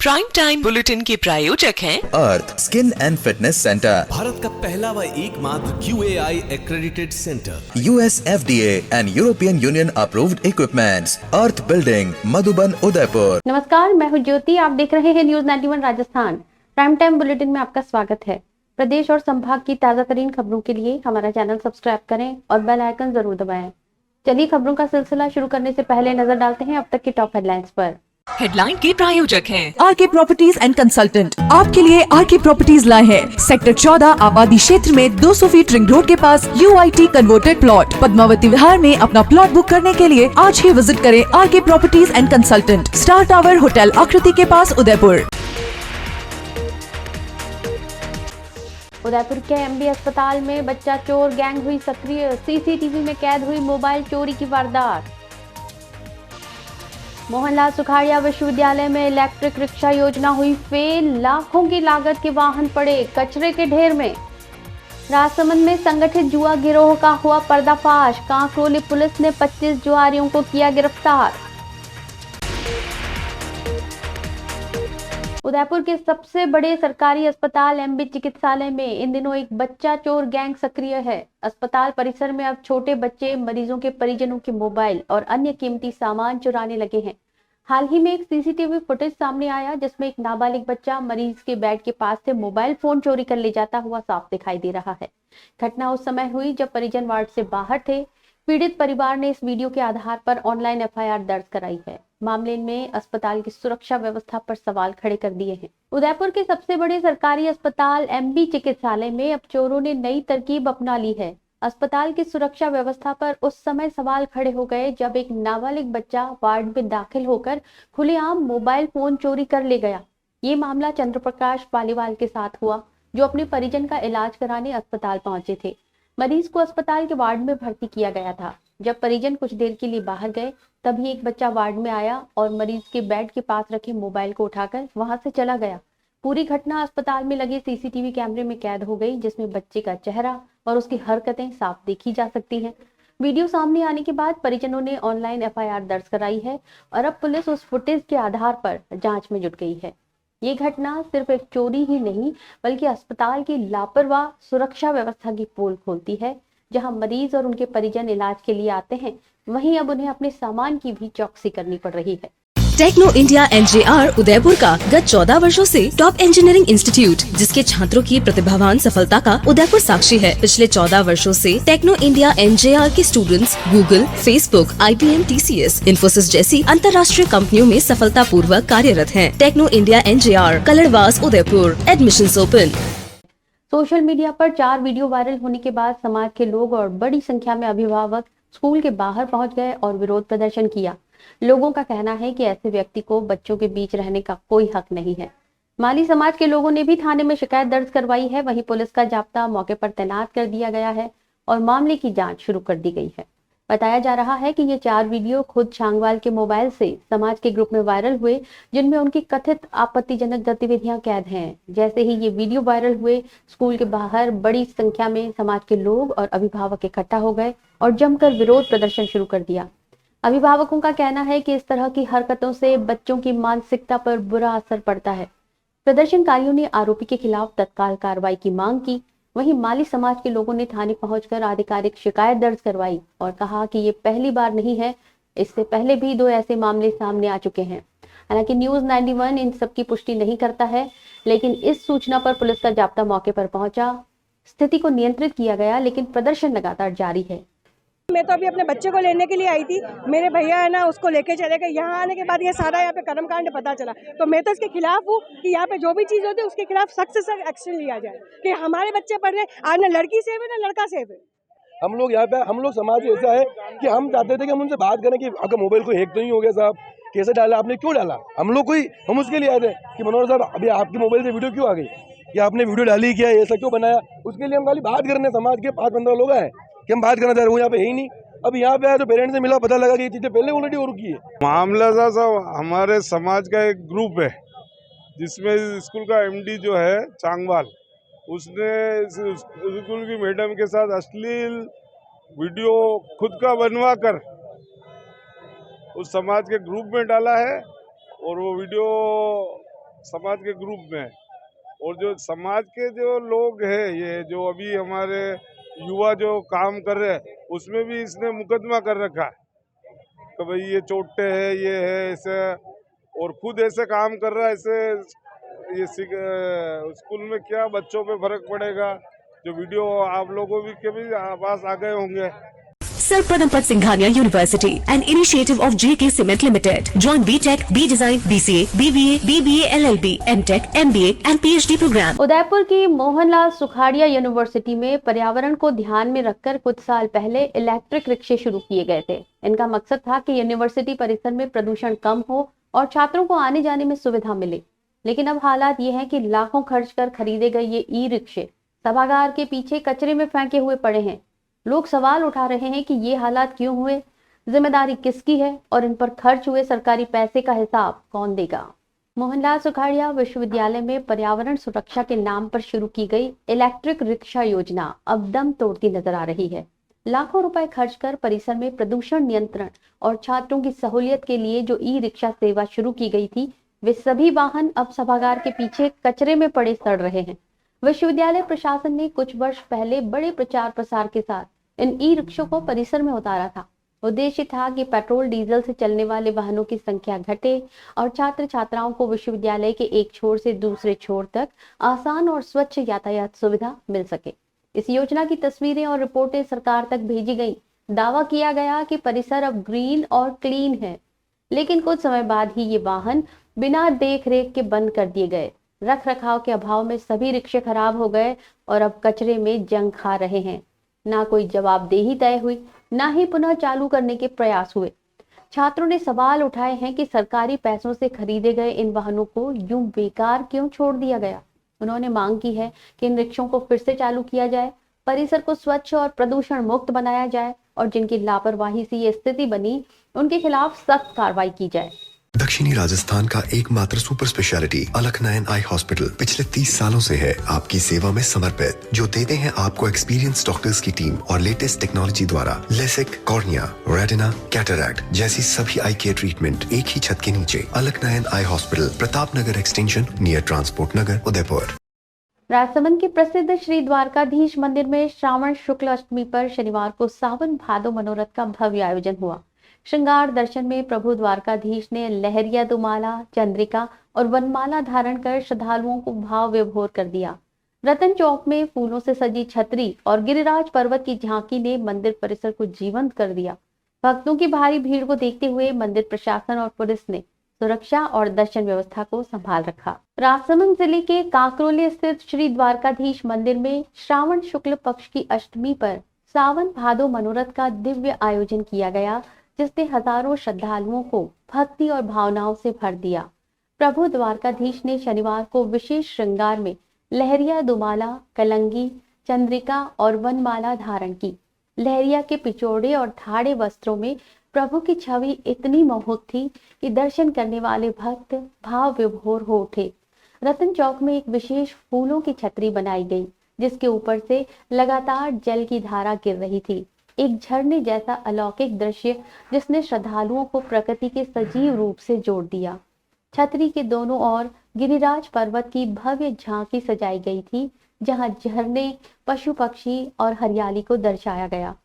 Prime time bulletin के प्रायोजक हैं Earth Skin and Fitness Centre, Bharat का पहला व एकमात्र QAI accredited centre, US FDA and European Union approved equipments, Earth building, Madhuban, Udaipur. नमस्कार, मैं हूं ज्योति। आप देख रहे हैं News 91 Rajasthan. Prime time bulletin में आपका स्वागत है। प्रदेश और संभाग की ताजा तरीन खबरों के लिए हमारा चैनल सब्सक्राइब करें और बेल आइकन जरूर दबाएं। चलिए खबरों का सिलसिला शुरू करने से पहले नजर डालते हैं अब तक की टॉप हेडलाइंस पर। हेडलाइन के प्रायोजक हैं आरके प्रॉपर्टीज एंड कंसल्टेंट। आपके लिए आरके प्रॉपर्टीज लाए हैं सेक्टर 14 आबादी क्षेत्र में 200 फीट रिंग रोड के पास UIT converted plot. Padmavati Vihar में अपना प्लॉट बुक करने के लिए आज ही विजिट करें RK properties and consultant, star tower hotel Aakriti के पास, उदयपुर। उदयपुर के MB अस्पताल में बच्चा चोर गैंग हुई सक्रिय, CCTV में कैद हुई मोबाइल चोरी की वारदात। मोहनलाल सुखाड़िया विश्वविद्यालय में इलेक्ट्रिक रिक्शा योजना हुई फेल, लाखों की लागत के वाहन पड़े कचरे के ढेर में। राजसमंद में संगठित जुआ गिरोह का हुआ पर्दाफाश, कांकरोली पुलिस ने 25 जुआरियों को किया गिरफ्तार। उदयपुर के सबसे बड़े सरकारी अस्पताल MB चिकित्सालय में इन दिनों एक बच्चा चोर गैंग सक्रिय है। अस्पताल परिसर में अब छोटे बच्चे मरीजों के परिजनों के मोबाइल और अन्य कीमती सामान चुराने लगे हैं। हाल ही में एक CCTV फुटेज सामने आया जिसमें एक नाबालिग बच्चा मरीज के बेड के पास से मोबाइल फोन चोरी कर ले जाता हुआ साफ दिखाई दे रहा है। घटना उस समय हुई जब परिजन वार्ड से बाहर थे। पीड़ित परिवार ने इस वीडियो के आधार पर ऑनलाइन FIR दर्ज कराई है। मामले में अस्पताल की सुरक्षा व्यवस्था पर सवाल खड़े कर दिए हैं। उदयपुर के सबसे बड़े सरकारी अस्पताल MB चिकित्सालय में अब चोरों ने नई तरकीब अपना ली है। अस्पताल की सुरक्षा व्यवस्था पर उस समय सवाल खड़े हो गए जब एक नाबालिग बच्चा वार्ड में दाखिल होकर खुलेआम मोबाइल फोन चोरी कर ले गया। ये मामला चंद्रप्रकाश पालीवाल के साथ हुआ, जो अपने परिजन का इलाज कराने अस्पताल पहुंचे थे। मरीज को अस्पताल के वार्ड में भर्ती किया गया था। जब परिजन कुछ देर के लिए बाहर गए तभी एक बच्चा वार्ड में आया और मरीज के बेड के पास रखे मोबाइल को उठाकर वहां से चला गया। पूरी घटना अस्पताल में लगे CCTV कैमरे में कैद हो गई, जिसमें बच्चे का चेहरा और उसकी हरकतें साफ देखी जा सकती हैं। वीडियो सामने आने के बाद परिजनों ने ऑनलाइन FIR दर्ज कराई है और अब पुलिस उस फुटेज के आधार पर जांच में जुट गई है। ये घटना सिर्फ एक चोरी ही नहीं बल्कि अस्पताल की लापरवाह सुरक्षा व्यवस्था की पोल खोलती है। जहां मरीज और उनके परिजन इलाज के लिए आते हैं, वहीं अब उन्हें अपने सामान की भी चौकसी करनी पड़ रही है। टेक्नो इंडिया NJR उदयपुर का गत 14 वर्षों से टॉप इंजीनियरिंग इंस्टीट्यूट, जिसके छात्रों की प्रतिभावान सफलता का उदयपुर साक्षी है। पिछले 14 वर्षों से टेक्नो इंडिया NJR के students Google, Facebook, IBM, TCS, Infosys जैसी अंतर्राष्ट्रीय कंपनियों में सफलता पूर्वक कार्यरत हैं। टेक्नो India NJR, Kaladwas, Udaipur. Admissions open. Social media पर 4 वीडियो वायरल होने के बाद समाज के लोग और बड़ी संख्या में अभिभावक स्कूल के बाहर पहुंच गए और विरोध प्रदर्शन किया। लोगों का कहना है कि ऐसे व्यक्ति को बच्चों के बीच रहने का कोई हक नहीं है। माली समाज के लोगों ने भी थाने में शिकायत दर्ज करवाई है। वहीं पुलिस का जाब्ता मौके पर तैनात कर दिया गया है और मामले की जांच शुरू कर दी गई है। बताया जा रहा है कि ये 4 वीडियो खुद छांगवाल के मोबाइल से समाज के ग्रुप में वायरल हुए, जिनमें उनकी कथित आपत्तिजनक गतिविधियां कैद हैं। जैसे ही ये वीडियो वायरल हुए, स्कूल के बाहर बड़ी संख्या में समाज के लोग और अभिभावक इकट्ठा हो गए और जमकर विरोध प्रदर्शन शुरू कर दिया। अभिभावकों का कहना है कि इस तरह की हरकतों से बच्चों की मानसिकता पर बुरा असर पड़ता है। प्रदर्शनकारियों ने आरोपी के खिलाफ तत्काल कार्रवाई की मांग की। वहीं माली समाज के लोगों ने थाने पहुंचकर आधिकारिक शिकायत दर्ज करवाई और कहा कि ये पहली बार नहीं है, इससे पहले भी 2 ऐसे मामले सामने आ चुके हैं। हालांकि न्यूज 91 इन सब की पुष्टि नहीं करता है, लेकिन इस सूचना पर पुलिस का जाब्ता मौके पर पहुंचा। स्थिति को नियंत्रित किया गया, लेकिन प्रदर्शन लगातार जारी है। मैं तो अभी अपने बच्चे को लेने के लिए आई थी, मेरे भैया है ना उसको लेके चले गए। यहाँ आने के बाद ये सारा यहाँ पे कर्मकांड पता चला, तो मैं तो इसके खिलाफ हूँ कि यहाँ पे जो भी चीज होती है उसके खिलाफ सख्त से सख्त एक्शन लिया जाए कि हमारे बच्चे पढ़ रहे। आज ना लड़की सेफ है ना लड़का सेफ है। हम लोग यहाँ पे हम लोग समाज ऐसा है कि हम चाहते थे कि हम उनसे बात करें कि अगर मोबाइल को हैक तो नहीं हो गया साहब, कैसे डाला आपने, क्यों डाला। हम उसके लिए आए थे कि मनोहर साहब अभी आपके मोबाइल से वीडियो क्यों आ गई, या आपने वीडियो डाली क्या, ऐसा क्यों बनाया। उसके लिए हम खाली बात करने समाज के 5-15 लोग आए कि हम बात करना चाह रहे हैं, वो यहाँ पे है ही नहीं। अब यहाँ पे आया तो पेरेंट्स से मिला, पता लगा कि ये चीजें पहले ऑलरेडी हो रुकी है। मामला साहब हमारे समाज का एक ग्रुप है जिसमें स्कूल का MD जो है चांगवाल, उसने स्कूल की मैडम के साथ अश्लील वीडियो खुद का बनवा कर उस समाज के ग्रुप में डाला है और वो वीडियो समाज के ग्रुप में। और जो समाज के जो लोग हैं, ये जो अभी हमारे युवा जो काम कर रहे हैं, उसमें भी इसने मुकदमा कर रखा है कि भाई ये चोटे है, ये है ऐसे, और खुद ऐसे काम कर रहा है ऐसे। ये स्कूल में क्या बच्चों पे फर्क पड़ेगा, जो वीडियो आप लोगों के भी पास आ गए होंगे। Sir Pradampat Singhania University, an initiative of JK Cement Limited. Join BTech, B Design, BCA, BBA, BBA LLB, MTech, MBA and PhD program. Udaipur की मोहनलाल सुखाड़िया यूनिवर्सिटी में पर्यावरण को ध्यान में रखकर कुछ साल पहले इलेक्ट्रिक रिक्शे शुरू किए गए थे। इनका मकसद था कि यूनिवर्सिटी परिसर में प्रदूषण कम हो और छात्रों को आने जाने में सुविधा मिले। लेकिन अब हालात ये हैं कि लाखों खर्च कर खरीदे गए ये ई रिक्शे सभागार के पीछे कचरे में फेंके हुए पड़े हैं। लोग सवाल उठा रहे हैं कि ये हालात क्यों हुए, जिम्मेदारी किसकी है और इन पर खर्च हुए सरकारी पैसे का हिसाब कौन देगा। मोहनलाल सुखाड़िया विश्वविद्यालय में पर्यावरण सुरक्षा के नाम पर शुरू की गई इलेक्ट्रिक रिक्शा योजना अब दम तोड़ती नजर आ रही है। लाखों रुपए खर्च कर परिसर में प्रदूषण नियंत्रण और छात्रों की सहूलियत के लिए जो ई रिक्शा सेवा शुरू की गई थी, वे सभी वाहन अब सभागार के पीछे कचरे में पड़े सड़ रहे हैं। विश्वविद्यालय प्रशासन ने कुछ वर्ष पहले बड़े प्रचार प्रसार के साथ इन ई रिक्शों को परिसर में उतारा था। उद्देश्य था कि पेट्रोल डीजल से चलने वाले वाहनों की संख्या घटे और छात्र छात्राओं को विश्वविद्यालय के एक छोर से दूसरे छोर तक आसान और स्वच्छ यातायात सुविधा मिल सके। इस योजना की तस्वीरें और रिपोर्टें सरकार तक भेजी गई। दावा किया गया कि परिसर अब ग्रीन और क्लीन है, लेकिन कुछ समय बाद ही ये वाहन बिना देख रेख के बंद कर दिए गए। रख रखाव के अभाव में सभी रिक्शे खराब हो गए और अब कचरे में जंग खा रहे हैं। ना कोई जवाबदेही तय हुई, ना ही पुनः चालू करने के प्रयास हुए। छात्रों ने सवाल उठाए हैं कि सरकारी पैसों से खरीदे गए इन वाहनों को यूं बेकार क्यों छोड़ दिया गया। उन्होंने मांग की है कि इन रिक्शों को फिर से चालू किया जाए, परिसर को स्वच्छ और प्रदूषण मुक्त बनाया जाए और जिनकी लापरवाही से ये स्थिति बनी, उनके खिलाफ सख्त कार्रवाई की जाए। दक्षिणी राजस्थान का एकमात्र सुपर स्पेशलिटी अलकनयन आई हॉस्पिटल पिछले 30 सालों से है आपकी सेवा में समर्पित, जो देते हैं आपको एक्सपीरियंस डॉक्टर्स की टीम और लेटेस्ट टेक्नोलॉजी द्वारा लेसिक, कॉर्निया, रेटिना, कैटरैक्ट जैसी सभी आई केयर ट्रीटमेंट एक ही छत के नीचे। अलकनयन eye hospital, Pratap Nagar extension, near transport नगर, उदयपुर। राजसमंद के प्रसिद्ध श्री द्वारकाधीश मंदिर में श्रावण शुक्ल अष्टमी पर शनिवार को सावन भादो मनोरथ का भव्य आयोजन हुआ। श्रृंगार दर्शन में प्रभु द्वारकाधीश ने लहरिया दुमाला, चंद्रिका और वनमाला धारण कर श्रद्धालुओं को भाव विभोर कर दिया। रतन चौक में फूलों से सजी छतरी और गिरिराज पर्वत की झांकी ने मंदिर परिसर को जीवंत कर दिया। भक्तों की भारी भीड़ को देखते हुए मंदिर प्रशासन और पुलिस ने सुरक्षा और दर्शन व्यवस्था को संभाल रखा। राजसमंद जिले के काकरोली स्थित श्री द्वारकाधीश मंदिर में श्रावण शुक्ल पक्ष की अष्टमी पर सावन भादो मनोरथ का दिव्य आयोजन किया गया, जिसने हजारों श्रद्धालुओं को भक्ति और भावनाओं से भर दिया। प्रभु द्वारकाधीश ने शनिवार को विशेष श्रृंगार में लहरिया दुमाला, कलंगी, चंद्रिका और वनमाला धारण की। लहरिया के पिचोड़े और थाड़े वस्त्रों में प्रभु की छवि इतनी मोहक थी कि दर्शन करने वाले भक्त भाव विभोर हो उठे। रतन चौक में एक विशेष फूलों की छतरी बनाई गई, जिसके ऊपर से लगातार जल की धारा गिर रही थी। एक झरने जैसा अलौकिक दृश्य जिसने श्रद्धालुओं को प्रकृति के सजीव रूप से जोड़ दिया। छतरी के दोनों ओर गिरिराज पर्वत की भव्य झांकी सजाई गई थी, जहां झरने, पशु पक्षी और हरियाली को दर्शाया गया।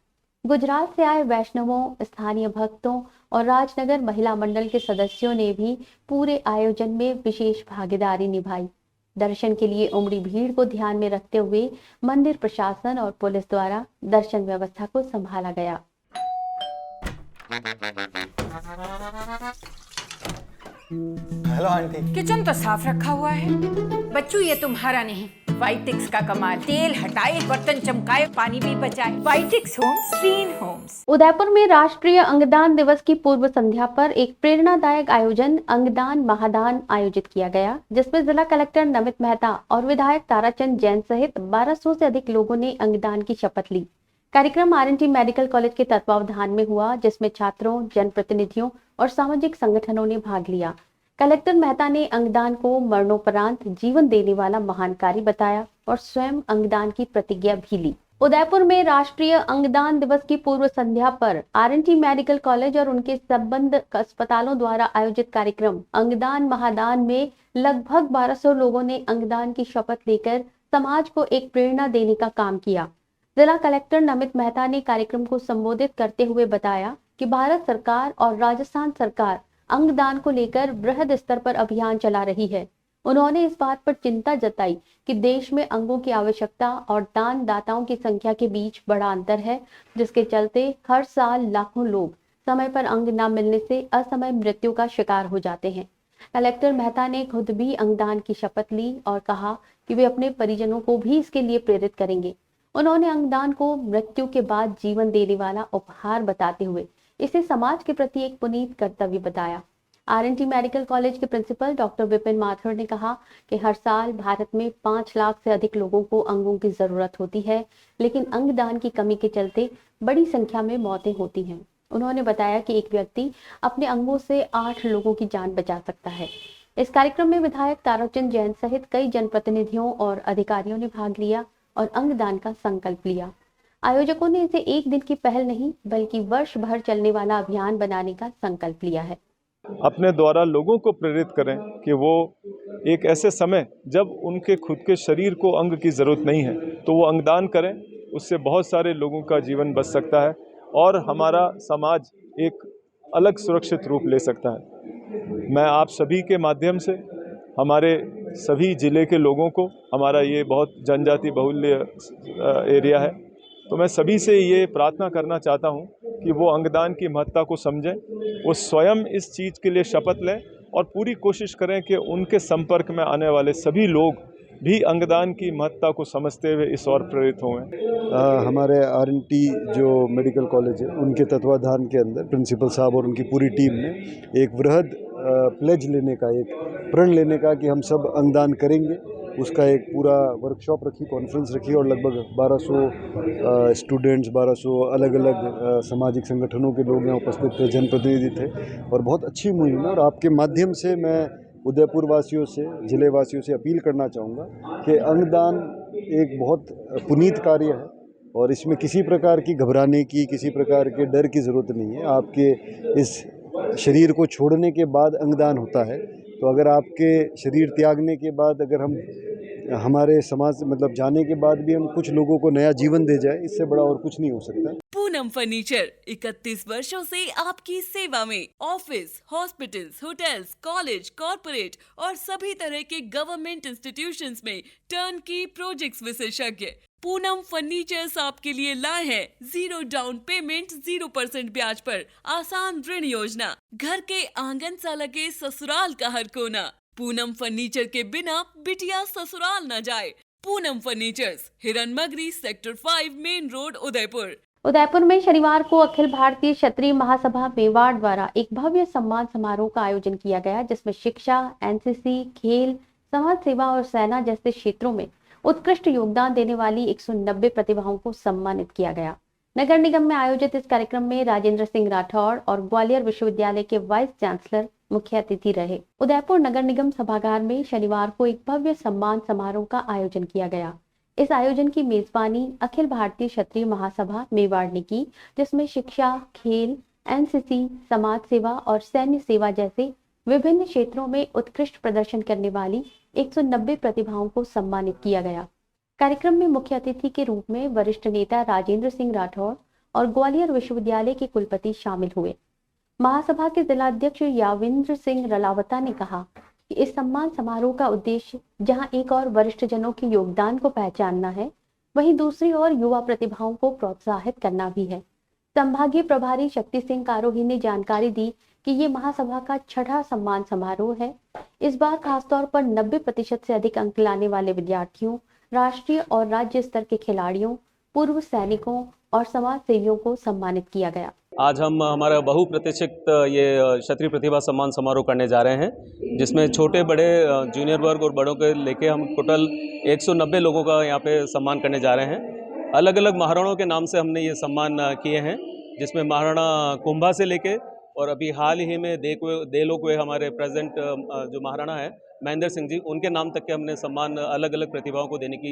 गुजरात से आए वैष्णवों, स्थानीय भक्तों और राजनगर महिला मंडल के सदस्यों ने भी पूरे आयोजन में विशेष भागीदारी निभाई। दर्शन के लिए उमड़ी भीड़ को ध्यान में रखते हुए मंदिर प्रशासन और पुलिस द्वारा दर्शन व्यवस्था को संभाला गया। Hello aunty. किचन तो साफ रखा हुआ है। बच्चों ये तुम्हारा नहीं, वाइटिक्स का कमाल। तेल हटाए, बर्तन चमकाए, पानी भी बचाए। वाइटिक्स होम्स, क्लीन होम्स। उदयपुर में राष्ट्रीय अंगदान दिवस की पूर्व संध्या पर एक प्रेरणादायक आयोजन अंगदान महादान आयोजित किया गया, जिसमें जिला कलेक्टर नमित मेहता और विधायक ताराचंद जैन सहित 1200 से अधिक लोगों ने अंगदान की शपथ ली। कार्यक्रम आरएनटी मेडिकल कॉलेज के तत्वावधान में हुआ, जिसमें छात्रों, जनप्रतिनिधियों और सामाजिक संगठनों ने भाग लिया। कलेक्टर मेहता ने अंगदान को मरणोपरांत जीवन देने वाला महान कार्य बताया और स्वयं अंगदान की प्रतिज्ञा भी ली। उदयपुर में राष्ट्रीय अंगदान दिवस की पूर्व संध्या पर आरएनटी मेडिकल कॉलेज और उनके संबद्ध अस्पतालों द्वारा आयोजित कार्यक्रम अंगदान महादान में लगभग 1200 लोगों ने अंगदान की शपथ लेकर समाज को एक प्रेरणा देने का काम किया। जिला कलेक्टर नमित मेहता ने कार्यक्रम को संबोधित करते हुए बताया कि भारत सरकार और राजस्थान सरकार अंगदान को लेकर बृहद स्तर पर अभियान चला रही है। उन्होंने इस बात पर चिंता जताई कि देश में अंगों की आवश्यकता और दान दाताओं की संख्या के बीच बड़ा अंतर है, जिसके चलते हर साल लाखों लोग समय पर अंग न मिलने से असमय मृत्यु का शिकार हो जाते हैं। कलेक्टर मेहता ने खुद भी अंगदान की शपथ ली और कहा कि वे अपने परिजनों को भी इसके लिए प्रेरित करेंगे। उन्होंने अंगदान को मृत्यु के बाद जीवन देने वाला उपहार बताते हुए इसे समाज के प्रति एक पुनीत कर्तव्य बताया। आरएनटी मेडिकल कॉलेज के प्रिंसिपल डॉक्टर विपिन माथुर ने कहा कि हर साल भारत में 5 लाख से अधिक लोगों को अंगों की जरूरत होती है, लेकिन अंगदान की कमी के चलते बड़ी संख्या में मौतें होती हैं। उन्होंने बताया कि एक व्यक्ति अपने अंगों से 8 लोगों की जान बचा सकता है। इस कार्यक्रम में विधायक ताराचंद जैन सहित कई जनप्रतिनिधियों और अधिकारियों ने भाग लिया और अंगदान का संकल्प लिया। आयोजकों ने इसे एक दिन की पहल नहीं बल्कि वर्ष भर चलने वाला अभियान बनाने का संकल्प लिया है। अपने द्वारा लोगों को प्रेरित करें कि वो एक ऐसे समय जब उनके खुद के शरीर को अंग की ज़रूरत नहीं है तो वो अंगदान करें। उससे बहुत सारे लोगों का जीवन बच सकता है और हमारा समाज एक अलग सुरक्षित रूप ले सकता है। मैं आप सभी के माध्यम से हमारे सभी ज़िले के लोगों को, हमारा ये बहुत जनजाति बहुल्य एरिया है, तो मैं सभी से ये प्रार्थना करना चाहता हूँ कि वो अंगदान की महत्ता को समझें, वो स्वयं इस चीज़ के लिए शपथ लें और पूरी कोशिश करें कि उनके संपर्क में आने वाले सभी लोग भी अंगदान की महत्ता को समझते हुए इस ओर प्रेरित हुए। हमारे आरएनटी जो मेडिकल कॉलेज है उनके तत्वाधान के अंदर प्रिंसिपल साहब और उनकी पूरी टीम ने एक वृहद प्लेज लेने का, एक प्रण लेने का कि हम सब अंगदान करेंगे, उसका एक पूरा वर्कशॉप रखी, कॉन्फ्रेंस रखी और लगभग 1200 स्टूडेंट्स, 1200 अलग अलग सामाजिक संगठनों के लोग यहाँ उपस्थित थे, जनप्रतिनिधि थे और बहुत अच्छी मुहिम है। और आपके माध्यम से मैं उदयपुर वासियों से, जिले वासियों से अपील करना चाहूँगा कि अंगदान एक बहुत पुनीत कार्य है और इसमें किसी प्रकार की घबराने की, किसी प्रकार के डर की ज़रूरत नहीं है। आपके इस शरीर को छोड़ने के बाद अंगदान होता है, तो अगर आपके शरीर त्यागने के बाद अगर हम हमारे समाज मतलब जाने के बाद भी हम कुछ लोगों को नया जीवन दे जाए, इससे बड़ा और कुछ नहीं हो सकता। पूनम फर्नीचर 31 वर्षों से आपकी सेवा में। Office, hospitals, hotels, college, corporate और सभी तरह के गवर्नमेंट इंस्टीट्यूशंस में टर्नकी प्रोजेक्ट्स विशेषज्ञ पूनम फर्नीचर्स आपके लिए लाए हैं 0 डाउन पेमेंट 0% ब्याज पर आसान ऋण योजना। घर के आंगन सा लगे ससुराल का हर कोना। पूनम फर्नीचर के बिना बिटिया ससुराल न जाए। Poonam furnitures, Hiranmagri, sector 5, main road, Udaipur. Udaipur में शनिवार को अखिल भारतीय क्षत्रिय महासभा मेवाड़ द्वारा एक भव्य सम्मान समारोह का आयोजन किया गया, जिसमें शिक्षा, एनसीसी, खेल, समाज सेवा और सेना जैसे क्षेत्रों में उत्कृष्ट योगदान देने वाली 190 प्रतिभाओं को सम्मानित किया गया। नगर निगम में आयोजित इस कार्यक्रम में राजेंद्र सिंह राठौड़ और ग्वालियर विश्वविद्यालय के वाइस चांसलर मुख्य अतिथि रहे। उदयपुर नगर निगम सभागार में शनिवार को एक भव्य सम्मान समारोह का आयोजन किया गया। इस आयोजन की मेजबानी अखिल भारतीय क्षत्रिय महासभा मेवाड़ ने की, जिसमें शिक्षा, खेल, एनसीसी, समाज सेवा और सैन्य सेवा जैसे विभिन्न क्षेत्रों में उत्कृष्ट प्रदर्शन करने वाली 190 प्रतिभाओं को सम्मानित किया गया। कार्यक्रम में मुख्य अतिथि के रूप में वरिष्ठ नेता राजेंद्र सिंह राठौड़ और ग्वालियर विश्वविद्यालय के कुलपति शामिल हुए। महासभा के जिलाध्यक्ष याविंद्र सिंह रलावता ने कहा कि इस सम्मान समारोह का उद्देश्य जहां एक और वरिष्ठ जनों के योगदान को पहचानना है, वहीं दूसरी ओर युवा प्रतिभाओं को प्रोत्साहित करना भी है। संभागीय प्रभारी शक्ति सिंह कारोही ने जानकारी दी कि ये महासभा का 6वां सम्मान समारोह है। इस बार खासतौर पर 90% से अधिक अंक लाने वाले विद्यार्थियों, राष्ट्रीय और राज्य स्तर के खिलाड़ियों, पूर्व सैनिकों और समाज सेवियों को सम्मानित किया गया। आज हम हमारा बहुप्रतीक्षित ये क्षत्रिय प्रतिभा सम्मान समारोह करने जा रहे हैं, जिसमें छोटे बड़े जूनियर वर्ग और बड़ों के लेके हम टोटल 190 लोगों का यहाँ पे सम्मान करने जा रहे हैं। अलग अलग महाराणाओं के नाम से हमने ये सम्मान किए हैं, जिसमें महाराणा कुंभा से लेके और अभी हाल ही में देलोक हुए हमारे प्रेजेंट जो महाराणा है महेंद्र सिंह जी, उनके नाम तक के हमने सम्मान अलग अलग प्रतिभाओं को देने की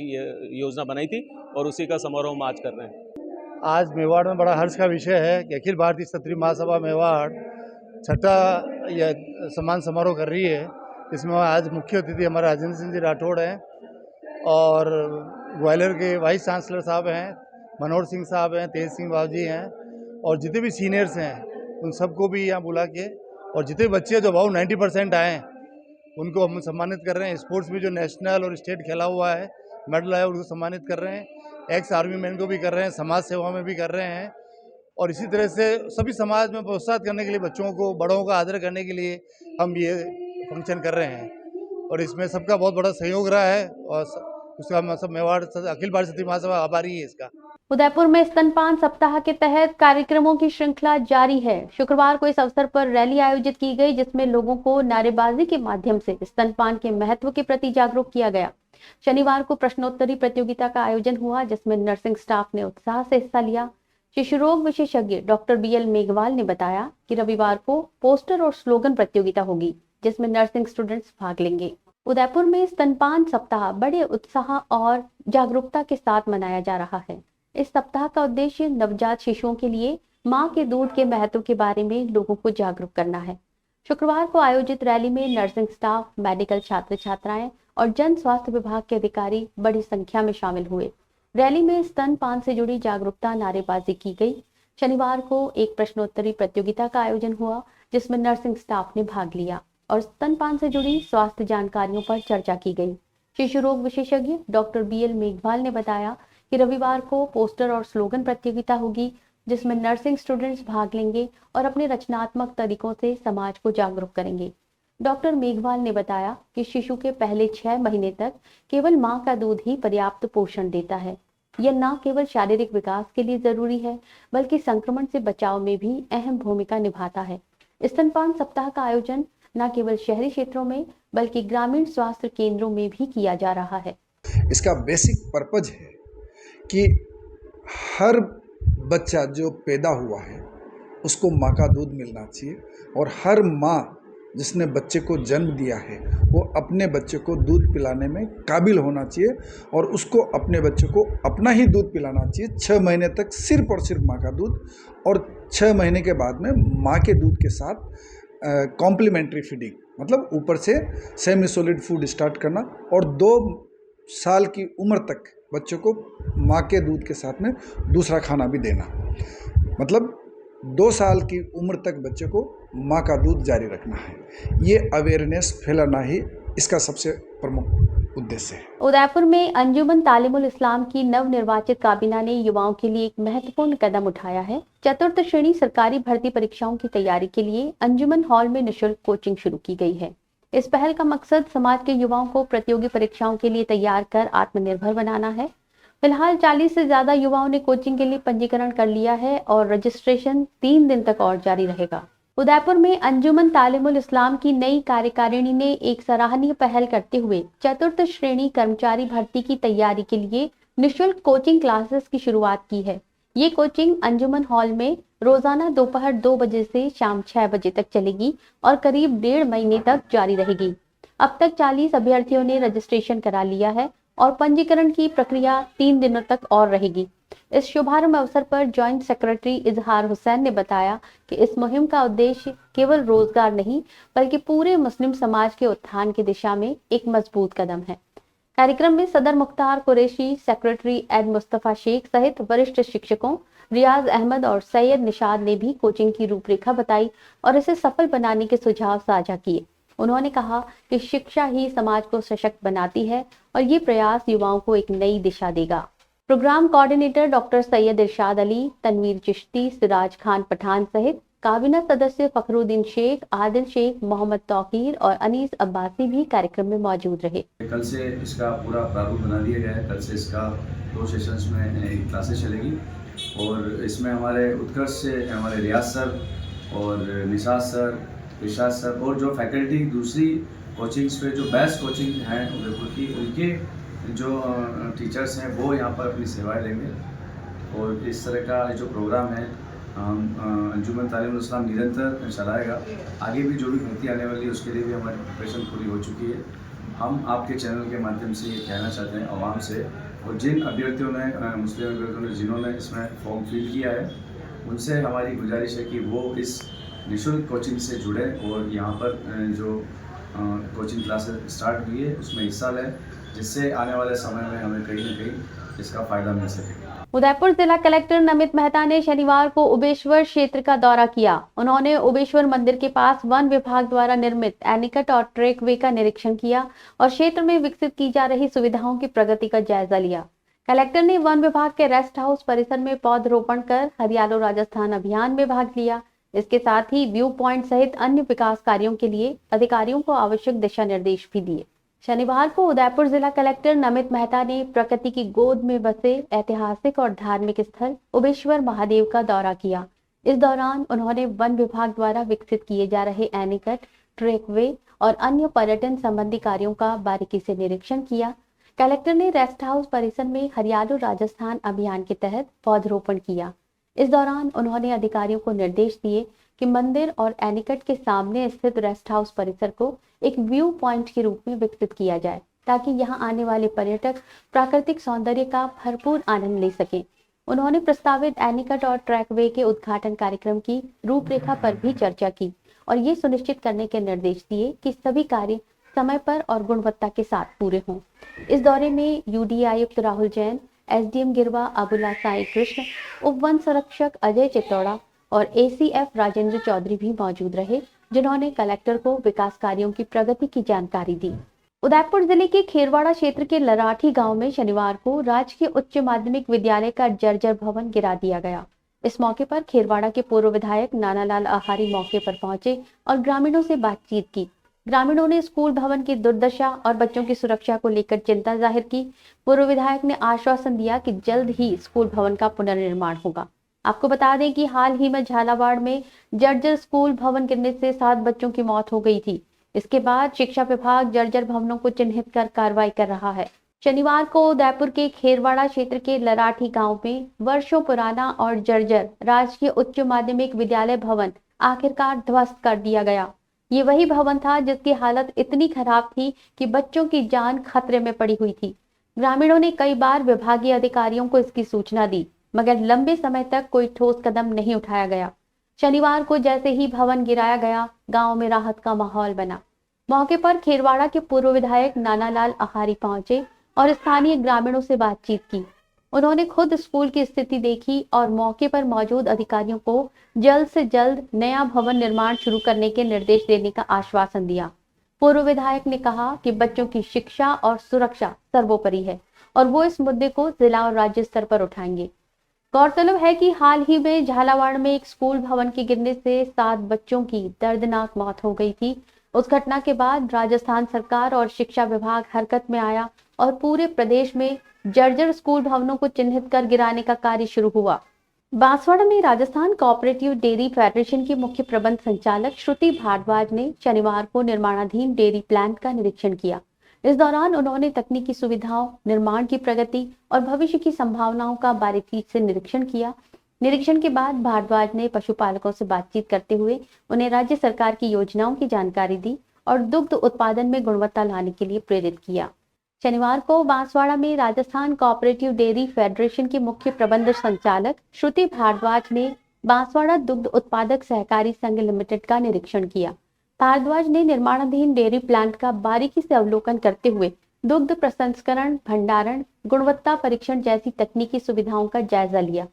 योजना बनाई थी और उसी का समारोह हम आज कर रहे हैं। आज मेवाड़ में बड़ा हर्ष का विषय है कि अखिल भारतीय क्षत्रिय महासभा मेवाड़ छठा यह सम्मान समारोह कर रही है। इसमें आज मुख्य अतिथि हमारे राजेंद्र सिंह जी राठौड़ हैं और ग्वालियर के वाइस चांसलर साहब हैं, मनोहर सिंह साहब हैं, तेज सिंह बाबू जी हैं और जितने भी सीनियर्स हैं उन सबको भी यहाँ बुला के, और जितने बच्चे जो अबाउ 90% आए हैं उनको हम सम्मानित कर रहे हैं। स्पोर्ट्स में जो नेशनल और स्टेट खेला हुआ है, मेडल आया, उनको सम्मानित कर रहे हैं। एक्स आर्मी मैन को भी कर रहे हैं, समाज सेवा में भी कर रहे हैं और इसी तरह से सभी समाज में प्रोत्साहित करने के लिए, बच्चों को, बड़ों का आदर करने के लिए हम ये फंक्शन कर रहे हैं और इसमें सबका बहुत बड़ा सहयोग रहा है और उसका सब मेवाड़ अखिल भारतीय क्षत्रिय महासभा आभारी है इसका। उदयपुर में स्तनपान सप्ताह के तहत कार्यक्रमों की श्रृंखला जारी है। शुक्रवार को इस अवसर पर रैली आयोजित की गई जिसमें लोगों को नारेबाजी के माध्यम से स्तनपान के महत्व के प्रति जागरूक किया गया। शनिवार को प्रश्नोत्तरी प्रतियोगिता का आयोजन हुआ जिसमें नर्सिंग स्टाफ ने उत्साह से हिस्सा लिया। शिशु रोग विशेषज्ञ डॉक्टर BL मेघवाल ने बताया कि रविवार को पोस्टर और स्लोगन प्रतियोगिता होगी जिसमें नर्सिंग स्टूडेंट्स भाग लेंगे। उदयपुर में स्तनपान सप्ताह बड़े उत्साह और जागरूकता के साथ मनाया जा रहा है। इस सप्ताह का उद्देश्य नवजात शिशुओं के लिए मां के दूध के महत्व के बारे में लोगों को जागरूक करना है। शुक्रवार को आयोजित रैली में नर्सिंग स्टाफ, मेडिकल छात्र छात्राएं और जन स्वास्थ्य विभाग के अधिकारी बड़ी संख्या में शामिल हुए। रैली में स्तनपान से जुड़ी जागरूकता नारेबाजी की गई। शनिवार को एक प्रश्नोत्तरी प्रतियोगिता का आयोजन हुआ जिसमें नर्सिंग स्टाफ ने भाग लिया और स्तनपान से जुड़ी स्वास्थ्य जानकारियों पर चर्चा की गई। शिशु रोग विशेषज्ञ डॉक्टर BL मेघवाल ने बताया कि रविवार को पोस्टर और स्लोगन प्रतियोगिता होगी जिसमें नर्सिंग स्टूडेंट्स भाग लेंगे और अपने रचनात्मक तरीकों से समाज को जागरूक करेंगे। डॉक्टर मेघवाल ने बताया कि शिशु के पहले 6 महीने तक केवल मां का दूध ही पर्याप्त पोषण देता है। यह न केवल शारीरिक विकास के लिए जरूरी है बल्कि संक्रमण से बचाव में भी अहम भूमिका निभाता है। स्तनपान सप्ताह का आयोजन न केवल शहरी क्षेत्रों में बल्कि ग्रामीण स्वास्थ्य केंद्रों में भी किया जा रहा है। इसका बेसिक पर्पज है कि हर बच्चा जो पैदा हुआ है उसको माँ का दूध मिलना चाहिए और हर माँ जिसने बच्चे को जन्म दिया है वो अपने बच्चे को दूध पिलाने में काबिल होना चाहिए और उसको अपने बच्चे को अपना ही दूध पिलाना चाहिए 6 महीने तक सिर्फ और सिर्फ माँ का दूध, और 6 महीने के बाद में माँ के दूध के साथ कॉम्प्लीमेंट्री फीडिंग, मतलब ऊपर से सेमी सॉलिड फूड स्टार्ट करना और 2 साल की उम्र तक बच्चों को माँ के दूध के साथ में दूसरा खाना भी देना, मतलब 2 साल की उम्र तक बच्चे को माँ का दूध जारी रखना है। ये अवेयरनेस फैलाना ही इसका सबसे प्रमुख उद्देश्य है। उदयपुर में अंजुमन तालीमुल इस्लाम की नवनिर्वाचित काबीना ने युवाओं के लिए एक महत्वपूर्ण कदम उठाया है। 4th श्रेणी सरकारी भर्ती परीक्षाओं की तैयारी के लिए अंजुमन हॉल में निःशुल्क कोचिंग शुरू की गई है। इस पहल का मकसद समाज के युवाओं को प्रतियोगी परीक्षाओं के लिए तैयार कर आत्मनिर्भर बनाना है। फिलहाल 40 से ज्यादा युवाओं ने कोचिंग के लिए पंजीकरण कर लिया है और रजिस्ट्रेशन 3 दिन तक और जारी रहेगा। उदयपुर में अंजुमन तालीमुल इस्लाम की नई कार्यकारिणी ने एक सराहनीय पहल करते हुए 4th श्रेणी कर्मचारी भर्ती की तैयारी के लिए निःशुल्क कोचिंग क्लासेस की शुरुआत की है। ये कोचिंग अंजुमन हॉल में रोजाना दोपहर 2 बजे से शाम 6 बजे तक चलेगी और करीब 1.5 महीने तक जारी रहेगी। अब तक 40 अभ्यर्थियों ने रजिस्ट्रेशन करा लिया है और पंजीकरण की प्रक्रिया 3 दिनों तक और रहेगी। इस शुभारंभ अवसर पर जॉइंट सेक्रेटरी इजहार हुसैन ने बताया कि इस मुहिम का उद्देश्य केवल रोजगार नहीं बल्कि पूरे मुस्लिम समाज के उत्थान की दिशा में एक मजबूत कदम है। कार्यक्रम में सदर मुख्तार कुरैशी, सेक्रेटरी एड मुस्तफा शेख सहित वरिष्ठ शिक्षकों रियाज अहमद और सैयद निशाद ने भी कोचिंग की रूपरेखा बताई और इसे सफल बनाने के सुझाव साझा किए। उन्होंने कहा कि शिक्षा ही समाज को सशक्त बनाती है और ये प्रयास युवाओं को एक नई दिशा देगा। प्रोग्राम कोऑर्डिनेटर डॉक्टर सैयद इरशाद अली, तनवीर चिश्ती, सिराज खान पठान सहित काबीना सदस्य फखरुद्दीन शेख, आदिल शेख, मोहम्मद तौकीर और अनीस अब्बासी भी कार्यक्रम में मौजूद रहे। कल से इसका पूरा प्रारूप बना दिया गया है। कल से इसका 2 सेशंस में क्लासेस चलेगी और इसमें हमारे उत्कर्ष से हमारे रियाज सर और निशाद सर, इरशाद सर और जो फैकल्टी दूसरी कोचिंग्स पे जो बेस्ट कोचिंग हैं उदयपुर की, उनके जो टीचर्स हैं वो यहाँ पर अपनी सेवाएं लेंगे और इस तरह का जो प्रोग्राम है अंजुमन तालीम इस्लाम निरंतर चलाएगा। आगे भी जो भी भर्ती आने वाली है उसके लिए भी हमारी प्रिपरेशन पूरी हो चुकी है। हम आपके चैनल के माध्यम से ये कहना चाहते हैं आवाम से, और जिन अभ्यर्थियों ने मुस्लिम अभ्यर्थियों ने जिन्होंने इसमें फॉर्म फिल किया है उनसे हमारी गुजारिश है कि वो इस निःशुल्क कोचिंग से जुड़े और यहाँ पर जो कोचिंग क्लासेस स्टार्ट हुई है उसमें हिस्सा लें, जिससे आने वाले समय में हमें कहीं न कहीं इसका फ़ायदा मिल सके। उदयपुर जिला कलेक्टर नमित मेहता ने शनिवार को उबेश्वर क्षेत्र का दौरा किया। उन्होंने उबेश्वर मंदिर के पास वन विभाग द्वारा निर्मित एनीकट और ट्रैक वे का निरीक्षण किया और क्षेत्र में विकसित की जा रही सुविधाओं की प्रगति का जायजा लिया। कलेक्टर ने वन विभाग के रेस्ट हाउस परिसर में पौधरोपण कर हरियालो राजस्थान अभियान में भाग लिया। इसके साथ ही व्यू पॉइंट सहित अन्य विकास कार्यों के लिए अधिकारियों को आवश्यक दिशा निर्देश भी दिए। शनिवार को उदयपुर जिला कलेक्टर नमित मेहता ने प्रकृति की गोद में बसे ऐतिहासिक और धार्मिक स्थल उबेश्वर महादेव का दौरा किया। इस दौरान उन्होंने वन विभाग द्वारा विकसित किए जा रहे एनीकट, ट्रैकवे और अन्य पर्यटन संबंधी कार्यों का बारीकी से निरीक्षण किया। कलेक्टर ने रेस्ट हाउस परिसर में हरियालो राजस्थान अभियान के तहत पौधरोपण किया। इस दौरान उन्होंने अधिकारियों को निर्देश दिए कि मंदिर और एनीकट के सामने स्थित रेस्ट हाउस परिसर को एक व्यू पॉइंट के रूप में विकसित किया जाए, ताकि यहां आने वाले पर्यटक प्राकृतिक सौंदर्य का भरपूर आनंद ले सकें। उन्होंने प्रस्तावित एनीकट और ट्रैकवे के उद्घाटन कार्यक्रम की रूपरेखा पर भी चर्चा की और ये सुनिश्चित करने के निर्देश दिए कि सभी कार्य समय पर और गुणवत्ता के साथ पूरे हों। इस दौरे में यूडी आयुक्त राहुल जैन, एसडीएम गिरवा अबुला साई कृष्ण, उप वन संरक्षक अजय चित्तौड़ा और एसीएफ राजेंद्र चौधरी भी मौजूद रहे, जिन्होंने कलेक्टर को विकास कार्यों की प्रगति की जानकारी दी। उदयपुर जिले के खेरवाड़ा क्षेत्र के लराठी गांव में शनिवार को राजकीय उच्च माध्यमिक विद्यालय का जर्जर भवन गिरा दिया गया। इस मौके पर खेरवाड़ा के पूर्व विधायक नानालाल आहारी मौके पर पहुंचे और ग्रामीणों से बातचीत की। ग्रामीणों ने स्कूल भवन की दुर्दशा और बच्चों की सुरक्षा को लेकर चिंता जाहिर की। पूर्व विधायक ने आश्वासन दिया कि जल्द ही स्कूल भवन का पुनर्निर्माण होगा। आपको बता दें कि हाल ही में झालावाड़ में जर्जर स्कूल भवन गिरने से 7 बच्चों की मौत हो गई थी। इसके बाद शिक्षा विभाग जर्जर भवनों को चिन्हित कर कार्रवाई कर रहा है। शनिवार को उदयपुर के खेरवाड़ा क्षेत्र के लराठी गांव में वर्षों पुराना और जर्जर राजकीय उच्च माध्यमिक विद्यालय भवन आखिरकार ध्वस्त कर दिया गया। ये वही भवन था जिसकी हालत इतनी खराब थी कि बच्चों की जान खतरे में पड़ी हुई थी। ग्रामीणों ने कई बार विभागीय अधिकारियों को इसकी सूचना दी, मगर लंबे समय तक कोई ठोस कदम नहीं उठाया गया। शनिवार को जैसे ही भवन गिराया गया, गांव में राहत का माहौल बना। मौके पर खेरवाड़ा के पूर्व विधायक नानालाल आहारी पहुंचे और स्थानीय ग्रामीणों से बातचीत की। उन्होंने खुद स्कूल की स्थिति देखी और मौके पर मौजूद अधिकारियों को जल्द से जल्द नया भवन निर्माण शुरू करने के निर्देश देने का आश्वासन दिया। पूर्व विधायक ने कहा कि बच्चों की शिक्षा और सुरक्षा सर्वोपरि है और वो इस मुद्दे को जिला और राज्य स्तर पर उठाएंगे। गौरतलब है कि हाल ही में झालावाड़ में एक स्कूल भवन के गिरने से 7 बच्चों की दर्दनाक मौत हो गई थी। उस घटना के बाद राजस्थान सरकार और शिक्षा विभाग हरकत में आया और पूरे प्रदेश में जर्जर स्कूल भवनों को चिन्हित कर गिराने का कार्य शुरू हुआ। बांसवाड़ा में राजस्थान कोऑपरेटिव डेयरी फेडरेशन की मुख्य प्रबंध संचालक श्रुति भारद्वाज ने शनिवार को निर्माणाधीन डेयरी प्लांट का निरीक्षण किया। इस दौरान उन्होंने तकनीकी सुविधाओं, निर्माण की प्रगति और भविष्य की संभावनाओं का बारीकी से निरीक्षण किया। निरीक्षण के बाद भारद्वाज ने पशुपालकों से बातचीत करते हुए उन्हें राज्य सरकार की योजनाओं की जानकारी दी और दुग्ध उत्पादन में गुणवत्ता लाने के लिए प्रेरित किया। शनिवार को बांसवाड़ा में राजस्थान कोऑपरेटिव डेयरी फेडरेशन की मुख्य प्रबंध संचालक श्रुति भारद्वाज ने बांसवाड़ा दुग्ध उत्पादक सहकारी संघ लिमिटेड का निरीक्षण किया। भारद्वाज ने निर्माणाधीन डेयरी प्लांट का बारीकी से अवलोकन करते हुए दुग्ध प्रसंस्करण, भंडारण, गुणवत्ता परीक्षण जैसी तकनीकी सुविधाओं का जायजा लिया।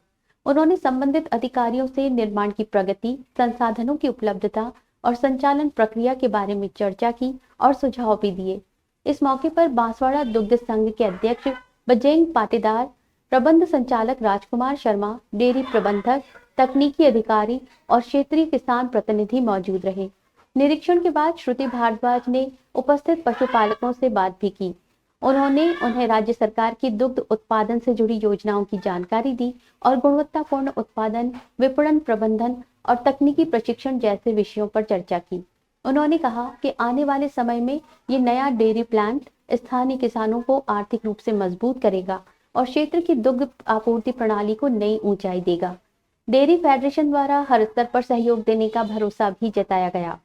उन्होंने संबंधित अधिकारियों से निर्माण की प्रगति, संसाधनों की उपलब्धता और संचालन प्रक्रिया के बारे में चर्चा की और सुझाव भी दिए। इस मौके पर बांसवाड़ा दुग्ध संघ के अध्यक्ष बजेंग पाटीदार, प्रबंध संचालक राजकुमार शर्मा, डेयरी प्रबंधक, तकनीकी अधिकारी और क्षेत्रीय किसान प्रतिनिधि मौजूद रहे। निरीक्षण के बाद श्रुति भारद्वाज ने उपस्थित पशुपालकों से बात भी की। उन्होंने उन्हें राज्य सरकार की दुग्ध उत्पादन से जुड़ी योजनाओं की जानकारी दी और गुणवत्तापूर्ण उत्पादन, विपणन प्रबंधन और तकनीकी प्रशिक्षण जैसे विषयों पर चर्चा की। उन्होंने कहा कि आने वाले समय में ये नया डेयरी प्लांट स्थानीय किसानों को आर्थिक रूप से मजबूत करेगा और क्षेत्र की दुग्ध आपूर्ति प्रणाली को नई ऊंचाई देगा। डेयरी फेडरेशन द्वारा हर स्तर पर सहयोग देने का भरोसा भी जताया गया।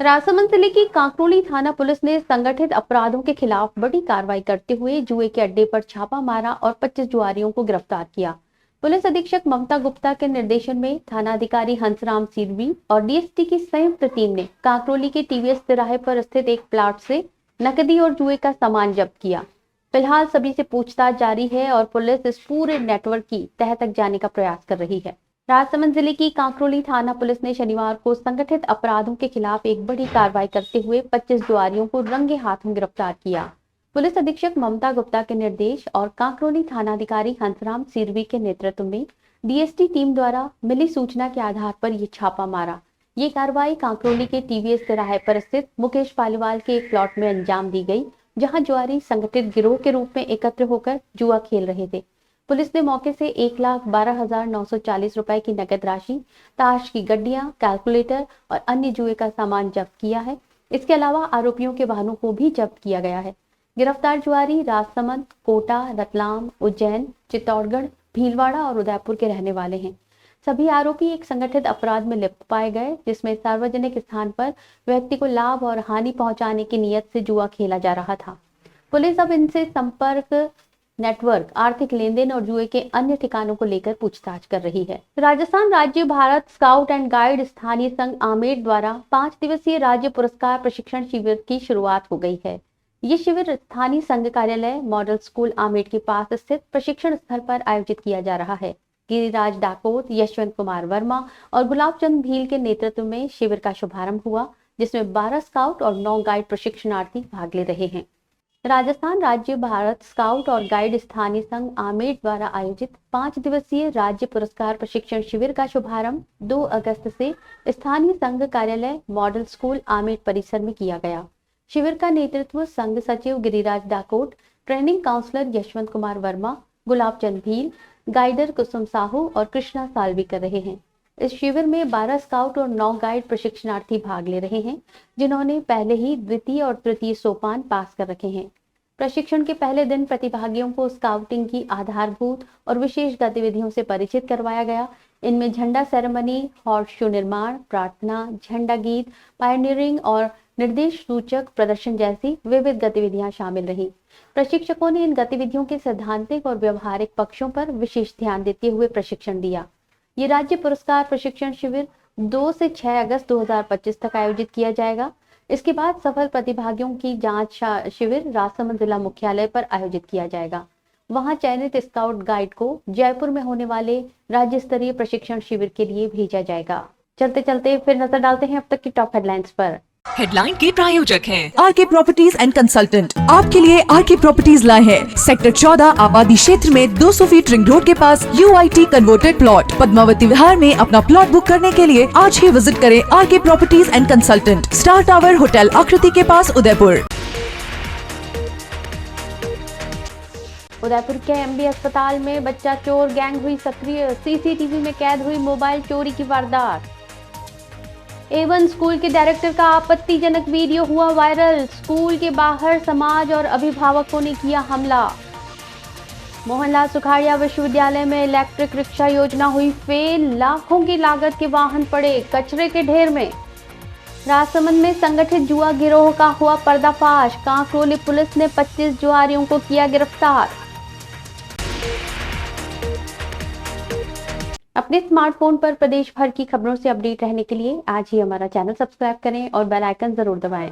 राजसमंद जिले की कांकरोली थाना पुलिस ने संगठित अपराधों के खिलाफ बड़ी कार्रवाई करते हुए जुए के अड्डे पर छापा मारा और 25 जुआरियों को गिरफ्तार किया। पुलिस अधीक्षक ममता गुप्ता के निर्देशन में थाना अधिकारी हंसराम सिरवी और डीएसटी की संयुक्त टीम ने कांकरोली के टीवीएस तिराहे पर स्थित एक प्लाट से नकदी और जुए का सामान जब्त किया। फिलहाल सभी से पूछताछ जारी है और पुलिस इस पूरे नेटवर्क की तह तक जाने का प्रयास कर रही है। राजसमंद जिले की कांकरोली थाना पुलिस ने शनिवार को संगठित अपराधों के खिलाफ एक बड़ी कार्रवाई करते हुए 25 जुआरियों को रंगे हाथों गिरफ्तार किया। पुलिस अधीक्षक ममता गुप्ता के निर्देश और कांकरोली थानाधिकारी हंसराम सिरवी के नेतृत्व में डीएसटी टीम द्वारा मिली सूचना के आधार पर ये छापा मारा। ये कार्रवाई कांकरोली के टीवीएस तिराहे पर स्थित मुकेश पालीवाल के एक प्लॉट में अंजाम दी गई, जहां जुआरी संगठित गिरोह के रूप में एकत्र होकर जुआ खेल रहे थे। पुलिस ने मौके से 1,12,940 रुपए की नकद राशि, ताश की गड्डियां, कैलकुलेटर और अन्य जुए का सामान जब्त किया है। इसके अलावा आरोपियों के वाहनों को भी जब्त किया गया है। गिरफ्तार जुआरी राजसमंद, कोटा, रतलाम, उज्जैन, चित्तौड़गढ़, भीलवाड़ा और उदयपुर के रहने वाले हैं। सभी आरोपी एक संगठित अपराध में लिप्त पाए गए, जिसमें सार्वजनिक स्थान पर व्यक्ति को लाभ और हानि पहुंचाने की नियत से जुआ खेला जा रहा था। पुलिस अब इनसे संपर्क, नेटवर्क, आर्थिक लेन देन और जुए के अन्य ठिकानों को लेकर पूछताछ कर रही है। राजस्थान राज्य भारत स्काउट एंड गाइड स्थानीय संघ आमेर द्वारा 5 दिवसीय राज्य पुरस्कार प्रशिक्षण शिविर की शुरुआत हो गई है। ये शिविर स्थानीय संघ कार्यालय मॉडल स्कूल आमेर के पास स्थित प्रशिक्षण स्थल पर आयोजित किया जा रहा है। गिरिराज डाकोत, यशवंत कुमार वर्मा और गुलाबचंद भील के नेतृत्व में शिविर का शुभारंभ हुआ, जिसमें 12 स्काउट और 9 गाइड प्रशिक्षणार्थी भाग ले रहे हैं। राजस्थान राज्य भारत स्काउट और गाइड स्थानीय संघ आमेर द्वारा आयोजित 5 दिवसीय राज्य पुरस्कार प्रशिक्षण शिविर का शुभारंभ 2 अगस्त से स्थानीय संघ कार्यालय मॉडल स्कूल आमेर परिसर में किया गया। शिविर का नेतृत्व संघ सचिव Giriraj Dakot, training counsellor Yashwant Kumar Verma, Gulabchand Bhil, guider Kusum Sahu और कृष्णा सालवी कर रहे हैं। इस शिविर में 12 स्काउट और 9 गाइड प्रशिक्षणार्थी भाग ले रहे हैं, जिन्होंने पहले ही द्वितीय और तृतीय सोपान पास कर रखे हैं। प्रशिक्षण के पहले दिन प्रतिभागियों को स्काउटिंग की आधारभूत और विशेष गतिविधियों से परिचित करवाया गया। इनमें झंडा सेरेमनी, हॉर्स शू निर्माण, प्रार्थना, झंडा गीत, पायनियरिंग और निर्देश सूचक प्रदर्शन जैसी विविध गतिविधियां शामिल रही। प्रशिक्षकों ने इन गतिविधियों के सैद्धांतिक और व्यवहारिक पक्षों पर विशेष ध्यान देते हुए प्रशिक्षण दिया। ये राज्य पुरस्कार प्रशिक्षण शिविर 2 से 6 अगस्त 2025 तक आयोजित किया जाएगा। इसके बाद सफल प्रतिभागियों की जांच शिविर राजसमंद जिला मुख्यालय पर आयोजित किया जाएगा। वहां चयनित स्काउट गाइड को जयपुर में होने वाले राज्य स्तरीय प्रशिक्षण शिविर के लिए भेजा जाएगा। चलते चलते फिर नजर डालते हैं अब तक की टॉप हेडलाइंस पर। हेडलाइन के प्रायोजक हैं आरके प्रॉपर्टीज एंड कंसल्टेंट। आपके लिए आरके प्रॉपर्टीज लाए हैं सेक्टर 14 आबादी क्षेत्र में 200 फीट रिंग रोड के पास UIT converted plot Padmavati Vihar में। अपना प्लॉट बुक करने के लिए आज ही विजिट करें RK properties and consultant, star tower hotel Aakriti के पास, उदयपुर। उदयपुर के MB अस्पताल में बच्चा चोर गैंग हुई सक्रिय, CCTV में कैद हुई मोबाइल चोरी की वारदात। A1 स्कूल के डायरेक्टर का आपत्तिजनक वीडियो हुआ वायरल, स्कूल के बाहर समाज और अभिभावकों ने किया हमला। मोहनलाल सुखाड़िया विश्वविद्यालय में इलेक्ट्रिक रिक्शा योजना हुई फेल, लाखों की लागत के वाहन पड़े कचरे के ढेर में। राजसमंद में संगठित जुआ गिरोह का हुआ पर्दाफाश, कांकरोली पुलिस ने 25 जुआरियों को किया गिरफ्तार। अपने स्मार्टफोन पर प्रदेश भर की खबरों से अपडेट रहने के लिए आज ही हमारा चैनल सब्सक्राइब करें और बेल आइकन जरूर दबाएं।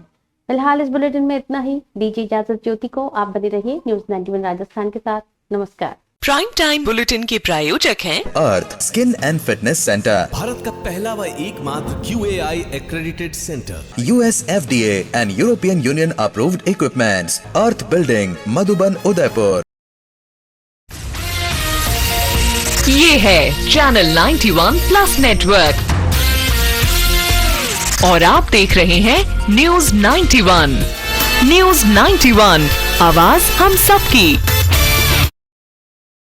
फिलहाल इस बुलेटिन में इतना ही। दीजिए इजाजत ज्योति को। आप बने रहिए न्यूज़ 91 राजस्थान के साथ। नमस्कार। प्राइम टाइम बुलेटिन के प्रायोजक हैं Earth Skin and Fitness Centre, Bharat का पहला व एकमात्र QAI accredited centre, US FDA and European Union approved equipments, Earth building, Madhuban, Udaipur. ये है चैनल 91 प्लस नेटवर्क और आप देख रहे हैं न्यूज़ 91। न्यूज़ 91, आवाज हम सबकी।